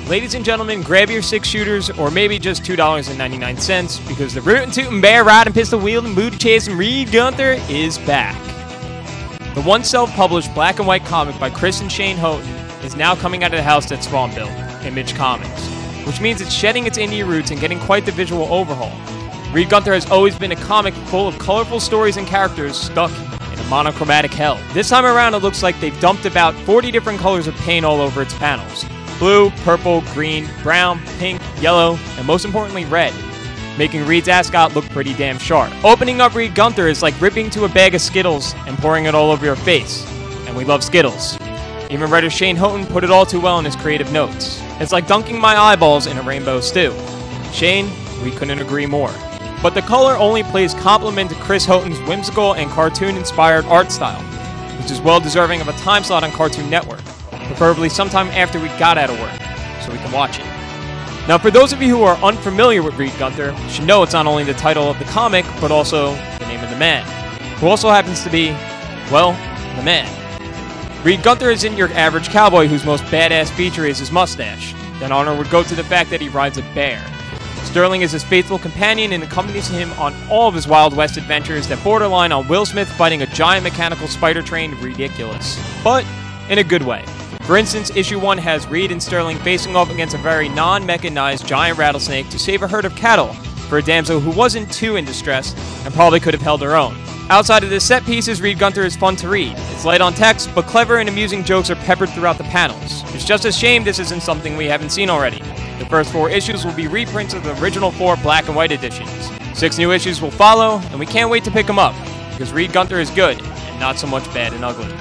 Ladies and gentlemen, grab your 6-shooters, or maybe just $2.99, because the rootin' tootin' bear riding pistol wielding booty chasing Reed Gunther is back. The once self-published black and white comic by Chris and Shane Houghton is now coming out of the house that Spawn built, Image Comics, which means it's shedding its indie roots and getting quite the visual overhaul. Reed Gunther has always been a comic full of colorful stories and characters stuck in a monochromatic hell. This time around, it looks like they've dumped about 40 different colors of paint all over its panels. Blue, purple, green, brown, pink, yellow, and most importantly, red, making Reed's ascot look pretty damn sharp. Opening up Reed Gunther is like ripping to a bag of Skittles and pouring it all over your face. And we love Skittles. Even writer Shane Houghton put it all too well in his creative notes. It's like dunking my eyeballs in a rainbow stew. Shane, we couldn't agree more. But the color only plays compliment to Chris Houghton's whimsical and cartoon-inspired art style, which is well deserving of a time slot on Cartoon Network, preferably sometime after we got out of work, so we can watch it. Now, for those of you who are unfamiliar with Reed Gunther, you should know it's not only the title of the comic, but also the name of the man, who also happens to be, well, the man. Reed Gunther isn't your average cowboy whose most badass feature is his mustache. That honor would go to the fact that he rides a bear. Sterling is his faithful companion and accompanies him on all of his Wild West adventures that borderline on Will Smith fighting a giant mechanical spider train ridiculous, but in a good way. For instance, issue 1 has Reed and Sterling facing off against a very non-mechanized giant rattlesnake to save a herd of cattle for a damsel who wasn't too in distress and probably could have held her own. Outside of the set pieces, Reed Gunther is fun to read. It's light on text, but clever and amusing jokes are peppered throughout the panels. It's just a shame this isn't something we haven't seen already. The first 4 issues will be reprints of the original 4 black and white editions. 6 new issues will follow, and we can't wait to pick them up, because Reed Gunther is good, and not so much bad and ugly.